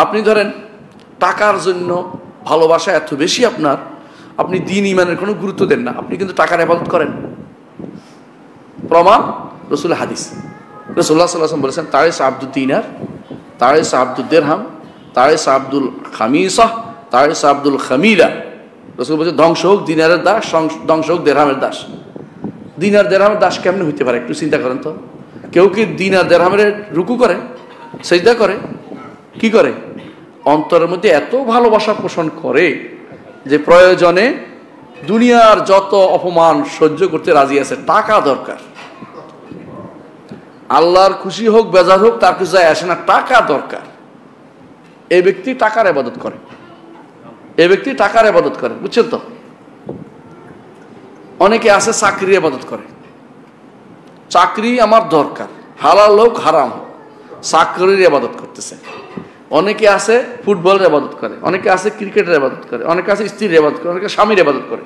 আপনি ধরেন টাকার জন্য ভালোবাসা এত বেশি আপনার, আপনি দিন ইমানের কোনো গুরুত্ব দেন না, আপনি কিন্তু টাকার ইবাদত করেন। প্রমাণ রাসূল হাদিস। রাসূলুল্লাহ সাল্লাল্লাহু আলাইহি ওয়াসাল্লাম বলেছেন, তারিস আব্দুদ দিনার, তারিস আব্দুদ দিরহাম, তারিস আব্দুল খামিসাহ, তারিস আব্দুল খামিলা। রাসূল বলেছেন, ধ্বংস হোক দিনারের দাস, ধ্বংস হোক দিরহামের দাস। দিনার দিরহামের দাস কেমনে হইতে পারে? একটু চিন্তা করেন তো। কেউ কি দিনার দিরহামের রুকু করে, সিজদা করে, কি করে? অন্তরের মধ্যে এত ভালোবাসা পোষণ করে যে প্রয়োজনে দুনিয়ার যত অপমান সহ্য করতে রাজি আছে, টাকা দরকার। আল্লাহর খুশি হোক বেজার হোক তার কিছু যায় আসে না, টাকা দরকার। এই ব্যক্তি টাকার ইবাদত করে, এই ব্যক্তি টাকার ইবাদত করে, বুঝছেন তো? অনেকে আছে চাকরির ইবাদত করে, চাকরি আমার দরকার, হালাল হোক হারাম হোক, চাকরির ইবাদত করতেছে। অনেকে আছে ফুটবলের ইবাদত করে, অনেকে আছে ক্রিকেটের ইবাদত করে, অনেকে আছে স্ত্রীর ইবাদত করে, অনেকে স্বামীর ইবাদত করে।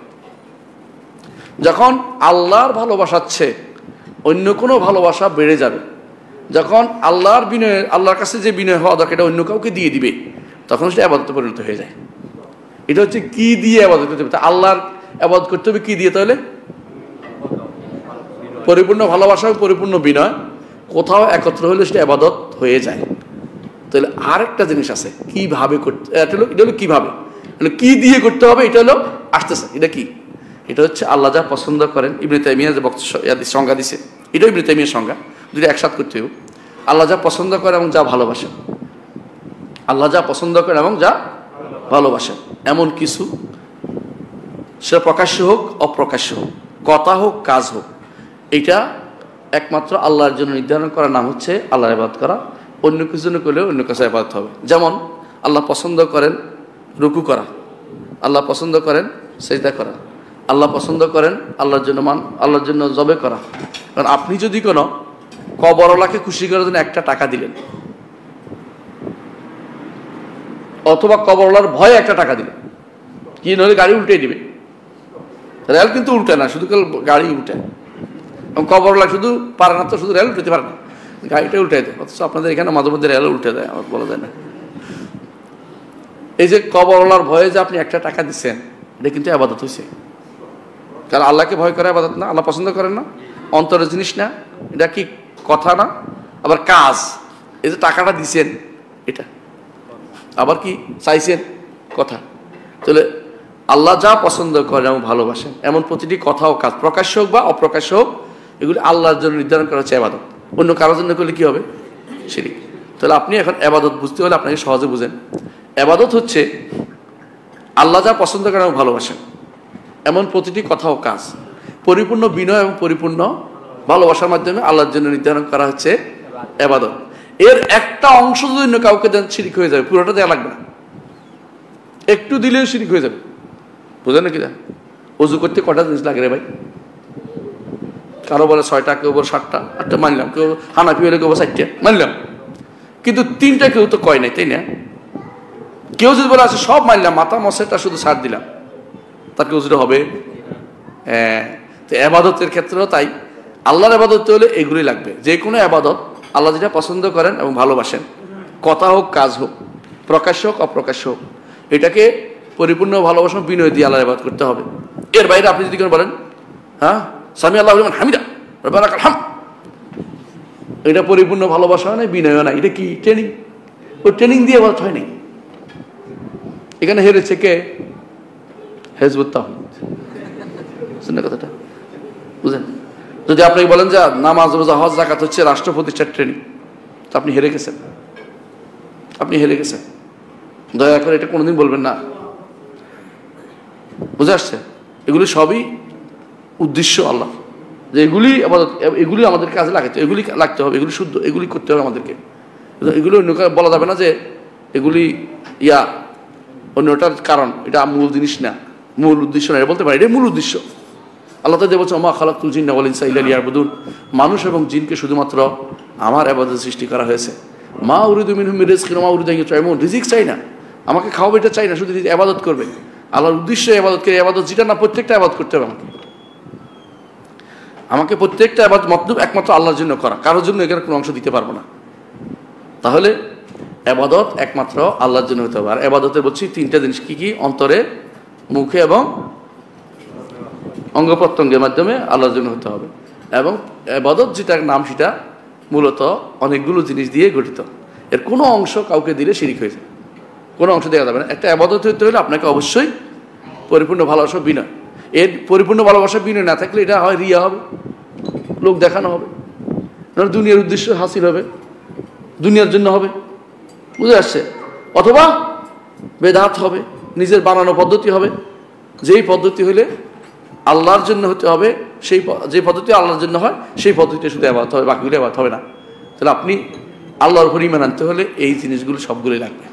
যখন আল্লাহর ভালোবাসাচ্ছে অন্য কোনো ভালোবাসা বেড়ে যাবে। যখন আল্লাহর বিনয়, আল্লাহর কাছে যে বিনয় হওয়া দরকার এটা অন্য কাউকে দিয়ে দিবে, তখন সেটা ইবাদতে পরিণত হয়ে যায়। এটা হচ্ছে কি দিয়ে ইবাদত করতে হবে? আল্লাহর ইবাদত করতে হবে কি দিয়ে? তাহলে পরিপূর্ণ ভালোবাসা, পরিপূর্ণ বিনয়, কোথাও একত্র হলে সেটা ইবাদত হয়ে যায়। তাহলে আরেকটা জিনিস আছে, কিভাবে করতে, এটা হলো কিভাবে, কি দিয়ে করতে হবে, এটা হলো আসতেছে। এটা কি? এটা হচ্ছে আল্লাহ যা পছন্দ করেন। ইবনে তাইমিয়া যে সংজ্ঞা দিছে, এটাও ইবনে তাইমিয়ার সংজ্ঞা, দুটো একসাথ করতে হবে। আল্লাহ যা পছন্দ করে এবং যা ভালোবাসেন, আল্লাহ যা পছন্দ করেন এবং যা ভালোবাসেন এমন কিছু, সেটা প্রকাশ্য হোক অপ্রকাশ্য হোক, কথা হোক কাজ হোক, এটা একমাত্র আল্লাহর জন্য নির্ধারণ করার নাম হচ্ছে আল্লাহর ইবাদত করা। অন্য কিছু জন্য করলেও অন্য কাছে ইবাদত হবে। যেমন আল্লাহ পছন্দ করেন রুকু করা, আল্লাহ পছন্দ করেন সিজদা করা, আল্লাহ পছন্দ করেন আল্লাহর জন্য আল্লাহর জন্য জবে করা। কারণ আপনি যদি কোনো কবরওয়ালাকে খুশি করার জন্য একটা টাকা দিলেন, অথবা কবরওয়ালার ভয়ে একটা টাকা দিলেন, কি নইলে গাড়ি উল্টে দিবে। রেল কিন্তু উল্টে না, শুধু গাড়ি উল্টে। এবং কবরওয়ালা শুধু পারে না, তো শুধু রেল উল্টাতে পারে না, গাড়িটা উল্টে দেয়। অথচ আপনাদের এখানে মাঝে মধ্যে রেল উল্টে দেয়, আমার বলা যায় না। এই যে কবরওয়ালার ভয়ে যে আপনি একটা টাকা দিচ্ছেন, এটা কিন্তু ইবাদত হয়েছে। কারণ আল্লাহকে ভয় করা ইবাদত না, আল্লাহ পছন্দ করেন না, অন্তরের জিনিস না। এটা কি কথা না, আবার কাজ। এই যে টাকাটা দিচ্ছেন, এটা আবার কি চাইছেন, কথা। তাহলে আল্লাহ যা পছন্দ করেন এবং ভালোবাসেন এমন প্রতিটি কথা ও কাজ, প্রকাশ্য হোক বা অপ্রকাশ্য হোক, এগুলি আল্লাহর জন্য নির্ধারণ করা হচ্ছে ইবাদত। অন্য কারোর জন্য করলে কি হবে? শিরক। তাহলে আপনি এখন ইবাদত বুঝতে হলে আপনাকে সহজে বুঝেন। ইবাদত হচ্ছে আল্লাহ যা পছন্দ করেন এবং ভালোবাসেন এমন প্রতিটি কথা ও কাজ পরিপূর্ণ বিনয় এবং পরিপূর্ণ ভালোবাসার মাধ্যমে আল্লাহর জন্য নির্ধারণ করা হচ্ছে ইবাদত। এর একটা অংশ যদি অন্য কাউকে দেন, শিরক হয়ে যাবে। পুরোটা দেওয়া লাগবে না, একটু দিলেও শিরক হয়ে যাবে। বুঝলেন না? কি জান, অজু করতে কটা জিনিস লাগে রে ভাই? কারো বলে 6টা, কেউ বলে 7টা, 8টা মানলাম, কেউ হানাফি হলে কেউ 4টা মানলাম, কিন্তু 3টা কেউ তো কয় নাই, তাই না? কেউ যদি বলে আছে সব মানলাম, মাথা মশাটা শুধু ছাড় দিলাম, তার কেউ যদি হবে? হ্যাঁ। তো ইবাদতের ক্ষেত্রেও তাই, আল্লাহর ইবাদত হলে এগুলি লাগবে। যে কোনো ইবাদত আল্লাহ যেটা পছন্দ করেন এবং ভালোবাসেন, কথা হোক কাজ হোক, প্রকাশ্য হোক অপ্রকাশ্য হোক, এটাকে পরিপূর্ণ ভালোবাসা বিনয় দিয়ে আল্লাহর ইবাদত করতে হবে। এর বাইরে আপনি যদি কেন বলেন হ্যাঁ সামি আল্লাহু লিমান হামিদা রব্বানা লাকাল হামদ, এটা পরিপূর্ণ ভালোবাসা নয়, বিনয় না, এটা কি ট্রেনিং? ও ট্রেনিং দিয়ে ইবাদত হয় নাই। এখানে হেরেছে কে? হিজবুত তাওহীদ। শুনে কথাটা বুঝেন? যদি আপনি বলেন যে নামাজ রোজা হজ যাকাত হচ্ছে রাষ্ট্র প্রতিষ্ঠার ট্রেনিং, তো আপনি হেরে গেছেন, আপনি হেরে গেছেন। দয়া করে এটা কোনোদিন বলবেন না। বুঝে আসছে? এগুলি সবই উদ্দেশ্য আল্লাহ, যে এগুলি এগুলি আমাদের কাজে লাগাতে, এগুলি লাগতে হবে, এগুলি শুদ্ধ, এগুলি করতে হবে আমাদেরকে। এগুলি অন্য বলা যাবে না যে এগুলি অন্যটার কারণ, এটা মূল জিনিস না, মূল উদ্দেশ্য না, এটা বলতে পারি এটাই মূল উদ্দেশ্য। আল্লাহ তাআলা বলছেন ওমা খালাকতুল জিন্না ওয়াল ইনসা ইল্লা লিয়াবুদুন, মানুষ এবং জিনকে শুধুমাত্র আমার ইবাদত সৃষ্টি করা হয়েছে। মা উরিদু মিনহুম মির রিজকিন ওয়া মা উরিদু আন ইউতঈমুন, রিজিক চাই না, আমাকে খাওয়াবে এটা চাই না, শুধু ইবাদত করবে। আল্লাহর উদ্দেশ্য ইবাদত করে, ইবাদত যেটা না প্রত্যেকটা ইবাদত করতে হবে আমাকে প্রত্যেকটা ইবাদত মতলব একমাত্র আল্লাহর জন্য করা, কারোর জন্য এখানে কোনো অংশ দিতে পারবো না। তাহলে ইবাদত একমাত্র আল্লাহর জন্য হতে হবে। আর ইবাদতের বলছি তিনটা জিনিস কি কি? অন্তরে, মুখে এবং অঙ্গ প্রত্যঙ্গের মাধ্যমে আল্লাহর জন্য হতে হবে। এবং ইবাদত যেটার নাম সেটা মূলত অনেকগুলো জিনিস দিয়ে গঠিত। এর কোনো অংশ কাউকে দিলে শিরিক হয়ে যায়, কোনো অংশ দেওয়া যাবে না। একটা ইবাদত হতে হলে আপনাকে অবশ্যই পরিপূর্ণ ভালোবাসা, বিনয়। এর পরিপূর্ণ ভালোবাসা বিনয় না থাকলে এটা হয় রিয়া হবে, লোক দেখানো হবে, দুনিয়ার উদ্দেশ্য হাসিল হবে, দুনিয়ার জন্য হবে, বুঝে আসছে? অথবা বেদাত হবে, নিজের বানানো পদ্ধতি হবে। যেই পদ্ধতি হলে আল্লাহর জন্য হতে হবে, সেই যে পদ্ধতি আল্লাহর জন্য হয় সেই পদ্ধতিতে শুধু ইবাদত হবে, বাকিগুলো ইবাদত হবে না। তাহলে আপনি আল্লাহর উপর ঈমান আনতে হলে এই জিনিসগুলো সবগুলোই লাগবে।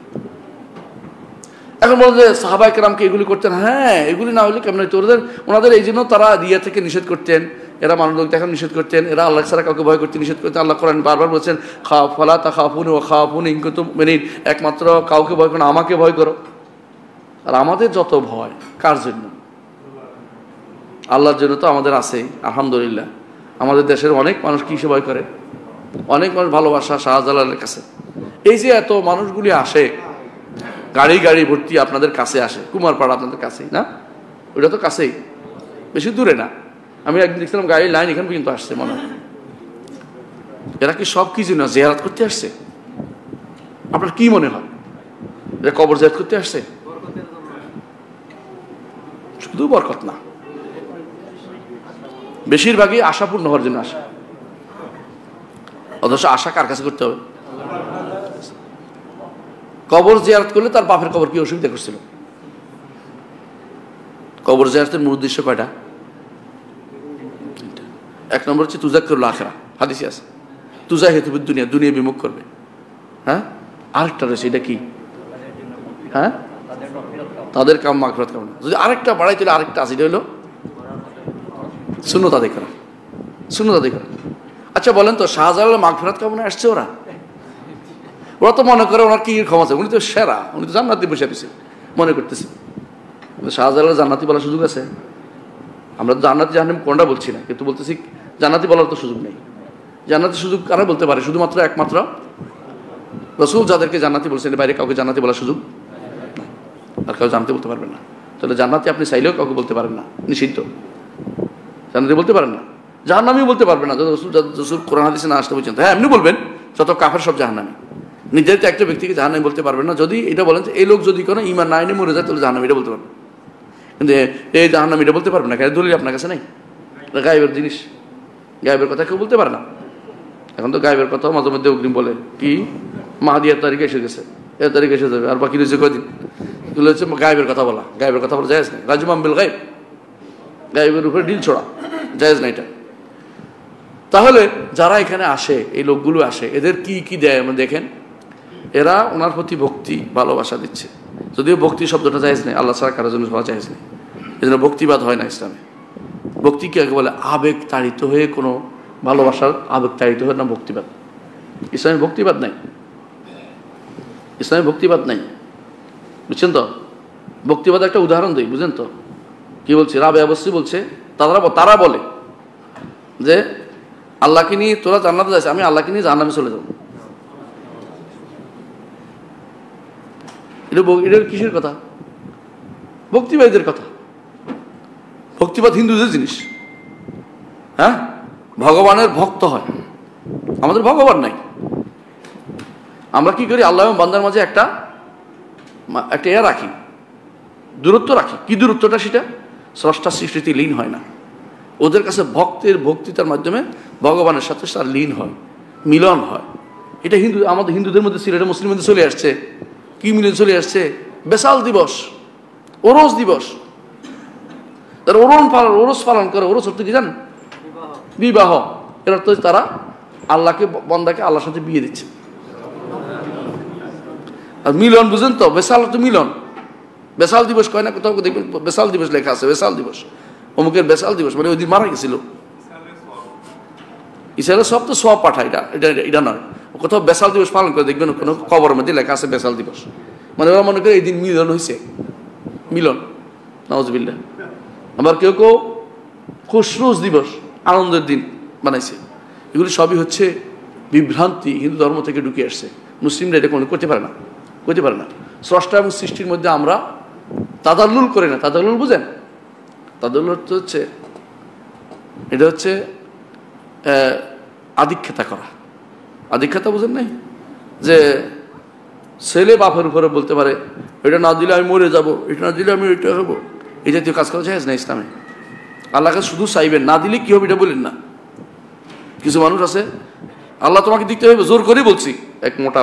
এখন বলেন যে সাহাবায়ে কেরামকে এগুলি করতেন, হ্যাঁ এগুলি না হলে কেমন হইতো? ওনাদের এই জন্য তারা রিয়া থেকে নিষেধ করতেন, এরা মানুষ লোক দেখানো নিষেধ করতেন, এরা আল্লাহ ছাড়া কাউকে ভয় করতে নিষেধ করতেন। আল্লাহ কোরআন বারবার বলছেন ফালা তাখাফুন ওয়া খাফুন ইন কুনতুম মুমিনিন, একমাত্র কাউকে ভয় করো না, আমাকে ভয় করো। আর আমাদের যত ভয় কার জন্য? আল্লাহর জন্য তো আমাদের আছেই আলহামদুলিল্লাহ। আমাদের দেশের অনেক মানুষ কিসে ভয় করে? অনেক মানুষ ভালোবাসা শাহজালালের কাছে। এই যে এত মানুষগুলি আসে, গাড়ি গাড়ি ভর্তি আপনাদের কাছে আসে, কুমারপাড়া আপনাদের কাছেই না? ওইটা তো কাছেই, বেশি দূরে না। আমি একদিন দেখছিলাম গাড়ির লাইন এখানে পর্যন্ত আসছে মনে হয়। এরা কি সব কিছু না জিয়ারত করতে আসছে? আপনার কি মনে হয় এরা কবর জিয়ারত করতে আসছে? শুধু বরকত না, বেশিরভাগই আশাপূর্ণ হওয়ার জন্য আসে। অথচ আশা কার কাছে করতে হবে? কবর জিয়ারত করলে তার বাপের কবর কি অসুবিধা করছিল? কবর জিয়ারতের মূল উদ্দেশ্য কয়টা? এক নম্বর হচ্ছে তুজাক্কিরুল আখিরা, হাদিসে আছে তুজাহিদু বিদ দুনিয়া, দুনিয়া বিমুখ করবে। হ্যাঁ, আরেকটা রয়েছে, এটা কি? হ্যাঁ, তাদের কাম মাগফিরাত কামনা। যদি আরেকটা বাড়াই তাহলে আরেকটা আছে, এটা হলো সুন্নত আদায় করা, সুন্নত আদায় করা। আচ্ছা বলেন তো, শাহজালাল মাগফিরাত কামনা আসছে ওরা? ওরা তো মনে করে ওনার কি ক্ষমা আছে, উনি তো সেরা, উনি তো জান্নাতি বসে দিছে মনে করতেছে। শাহজালাল জান্নাতি বলার সুযোগ আছে? আমরা তো জান্নাতি জাহান্নাম কোনটা বলছি না, কিন্তু বলতেছি জান্নাতি বলার তো সুযোগ নেই। জান্নাতি সুযোগ কারা বলতে পারে? শুধুমাত্র একমাত্র রাসূল যাদেরকে জান্নাতি বলছেন, বাইরে কাউকে জান্নাতি বলার সুযোগ নাই, আর কাউ জান্নাতি বলতে পারবেন না। তাহলে জান্নাতি আপনি চাইলেও কাউকে বলতে পারেন না, নিষিদ্ধ। জান্নাতি বলতে পারেন না, জাহান্নামীও বলতে পারবেন না, রাসূল কোরআন হাদিসে না আসতে পর্যন্ত। হ্যাঁ এমনি বলবেন যত কাফের সব জাহান্নামী, নির্ধারিত একটা ব্যক্তিকে জাহান্নামী বলতে পারবেন না। যদি এটা বলেন যে এই লোক যদি কোনো ঈমান না এনে মরে যায় তাহলে জাহান্নামী, এটা বলতে পারবেন। কিন্তু এই জাহান্নামী এটা বলতে পারবেন না, কারণ দলিল আপনার কাছে নাই। গায়েবের জিনিস, গায়েবের কথা কেউ বলতে পারে না। এখন তো গায়েবের কথা মাঝে মধ্যে অগ্রিম বলে, কি মাহাদি এর তারিখে এসে গেছে, এর তারিখে এসে যাবে, আর বাকি রয়েছে কদিন। এগুলো হচ্ছে গায়েবের কথা বলা। গায়েবের কথা বলা জায়েজ নেই, রাজুমাম বিল গায়েব, গায়েবের উপরে ডিল ছোড়া জায়েজ না এটা। তাহলে যারা এখানে আসে, এই লোকগুলো আসে, এদের কি কি দেয় আমরা দেখেন। এরা ওনার প্রতি ভক্তি ভালোবাসা দিচ্ছে, যদিও ভক্তি শব্দটা জায়েজ নেই, আল্লাহ ছাড়া কারোর জন্য বলা জায়েজ নেই। এই জন্য ভক্তিবাদ হয় না ইসলামে। ভক্তি কি বলে? আবেগ তাড়িত হয়ে কোনো ভালোবাসার আবেগ তাড়িত হয়ে না ভক্তিবাদ। ইসলামে ভক্তিবাদ নাই, ইসলামে ভক্তিবাদ নাই, বুঝছেন তো? ভক্তিবাদ একটা উদাহরণ দিই, বুঝেন তো কি বলছি? রাবে অবশ্যই বলছে, তারা বলে যে আল্লাহকে নিয়ে তোরা জান্নাতে যাচ্ছে, আমি আল্লাহকে নিয়ে জাহান্নামে চলে যাবো। এটা কিসের কথা? ভক্তিবাদীদের কথা। ভক্তিবাদ হিন্দুদের জিনিস। হ্যাঁ, ভগবানের ভক্ত হয়, আমাদের ভগবান নাই। আমরা কি করি? আল্লাহ এবং বান্দার মাঝে একটা রাখি, দূরত্ব রাখি। কি দূরত্বটা? সেটা স্রষ্টা সৃষ্টিতে লীন হয় না। ওদের কাছে ভক্তিতার মাধ্যমে ভগবানের সাথে তার লীন হয়, মিলন হয়। এটা আমাদের হিন্দুদের মধ্যে ছিল, এটা মুসলিমদের চলে আসছে। কি মিলন চলে আসছে? বেসাল দিবস, ওরস দিবস। তারা ওরস পালন করে। ওরস অর্থ কি জানেন? বিবাহ। এর অর্থ তারা আল্লাহকে, বন্দাকে আল্লাহর সাথে বিয়ে দিচ্ছে। আর মিলন বুঝেন তো? বেসাল অর্থ মিলন। বেসাল দিবস কয় না, কোথাও দেখবেন বেসাল দিবস লেখা আছে, বেসাল দিবস, অমুকের বেসাল দিবস, মানে ওই দিন মারা গেছিল। ইসরায়েলের সব তো সব পাঠায়, এটা নয়। কোথাও বেসাল দিবস পালন করে দেখবেন কোনো কবরের মধ্যে লেখা আছে বেসাল দিবস, মানে ওরা মনে করে এই দিন মিলন হয়েছে, মিলন। নাউজুবিল্লাহ। আবার কেউ কেউ খুশরুজ দিবস, আনন্দের দিন বানাইছে। এগুলি সবই হচ্ছে বিভ্রান্তি, হিন্দু ধর্ম থেকে ঢুকে আসছে। মুসলিমরা এটা কোনো করতে পারে না। স্রষ্টা এবং সৃষ্টির মধ্যে আমরা তাদাল্লুল করে না। তাদাল্লুল বুঝেন? তাদাল্লুল হচ্ছে এটা হচ্ছে আধিক্যতা করা। আধিক্যতা বুঝেন নাই? যে ছেলে বাপের উপরে বলতে পারে এটা না দিলে আমি মরে যাব, এটা না দিলে আমি এটা হবো, এই জাতীয় কাজ করা যায় না ইসলামে। আল্লাহকে শুধু চাইবেন, না দিলে কি হবে এটা বলেন না। কিছু মানুষ আছে আল্লাহ তোমাকে দিতে হবে, জোর করে বলছি, এক মোটা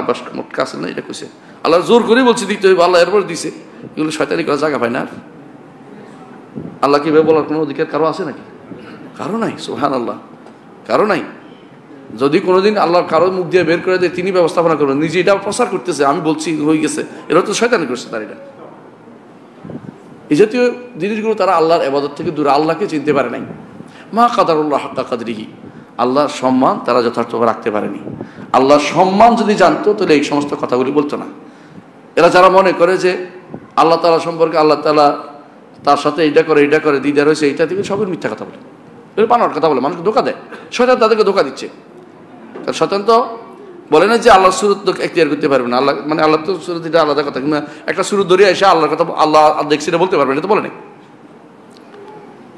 কাছে না এটা কইছে আল্লাহ জোর করে বলছি দিতে হবে, আল্লাহ এরপর দিছে। এগুলো শয়তানি করার জায়গা পায় না। আল্লাহ কিভাবে বলার কোনো অধিকার কারো আছে নাকি? কারো নাই। সুবহানাল্লাহ, কারো নাই। যদি কোনোদিন আল্লাহ কারো মুখ দিয়ে বের করে দেয়, তিনি ব্যবস্থাপনা করবেন। নিজে এটা প্রচার করতেছে, আমি বলছি হয়ে গেছে, এরা তো শয়তানি করছে তার। এটা এই জাতীয় জিনিসগুলো তারা আল্লাহর ইবাদত থেকে দূরে, আল্লাহকে চিনতে পারে নাই। মা কাদারুল্লাহ হাক্কা কাদরিহি, আল্লাহর সম্মান তারা যথার্থভাবে রাখতে পারেনি। আল্লাহর সম্মান যদি জানতো তাহলে এই সমস্ত কথাগুলি বলতো না। এরা যারা মনে করে যে আল্লাহ তাআলা সম্পর্কে আল্লাহ তাআলা তার সাথে এইটা করে দিদার হয়েছে, এইটা থেকে সবের মিথ্যা কথা বলে, বানোয়ার কথা বলে, মানুষকে ধোকা দেয়। শয়তান তাদেরকে ধোকা দিচ্ছে। কারণ শয়তান তো বলে না যে আল্লাহর সুরত এখতিয়ার করতে পারবে না। আল্লাহ মানে আল্লাহ তো সুরত, এটা আলাদা কথা। কিন্তু একটা সুরত ধরে এসে আল্লাহর কথা আল্লাহ দেখছি এটা বলতে পারবে, এটা তো বলে নাই।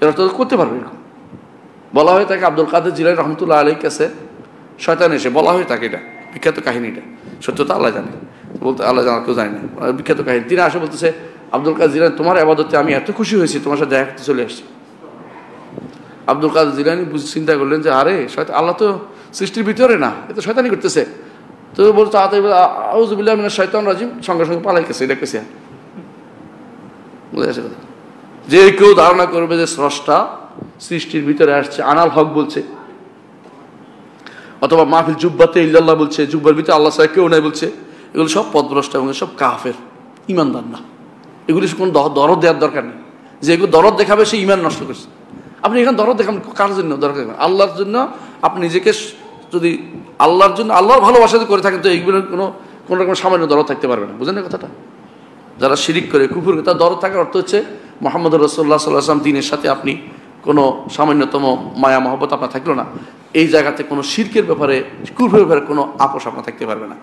এরা তো করতে পারবে এরকম। বলা হয় তাকে আব্দুল কাদের জিলানী রহমতুল্লাহ আলাইহির কাছে শয়তান এসে বলা হয় তাকে, এটা বিখ্যাত কাহিনীটা, সত্যতা আল্লাহ জানে, বলতে আল্লাহ জানা কেউ জানে না, বিখ্যাত কাহিনী। তিনি আসে বলতেছে আব্দুল কাদের জিলানী তোমার ইবাদতে আমি এত খুশি হয়েছি, তোমার সাথে দেখা করতে চলে আসছি। আব্দুল কাদের জিলানী চিন্তা করলেন যে আরে শয়তান, আল্লাহ তো সৃষ্টির ভিতরে না, এ তো শয়তানি করতেছে। তো বলতো আউযুবিল্লাহি মিনাশ শাইতানির রাজিম, সঙ্গে সঙ্গে পালাই গেছে। এটা কেছে যে কেউ ধারণা করবে যে স্রষ্টা সৃষ্টির ভিতরে আসছে, আনাল হক বলছে, অথবা মাহফিল জুব্বাতে ইল্লাল্লাহ বলছে, জুব্বার ভিতরে আল্লাহ ছাড়া কেউ নাই বলছে, এগুলো সব পথভ্রষ্ট এবং সব কাফের, ইমানদার না। এগুলি কোনো দরদ দেওয়ার দরকার নেই। যে এগুলো দরদ দেখাবে সে ইমান নষ্ট করছে। আপনি এখানে দরদ দেখাবেন কার জন্য? দরকার আল্লাহর জন্য। আপনি নিজেকে যদি আল্লাহর জন্য, আল্লাহর ভালোবাসা যদি করে থাকেন, তো এইগুলোর কোনো রকম সামান্য দরদ থাকতে পারবে না। বুঝেন না কথাটা? যারা শিরিক করে, কুফর করে, তার দরদ থাকার অর্থ হচ্ছে মুহাম্মদ রাসূলুল্লাহ সাল্লাল্লাহু আলাইহি ওয়াসাল্লাম দিনের সাথে আপনি কোনো সামান্যতম মায়া মহব্বত আপনার থাকলো না। এই জায়গাতে কোনো শিরকের ব্যাপারে, কুফরের ব্যাপারে কোনো আপোষ আপনার থাকতে পারবে না।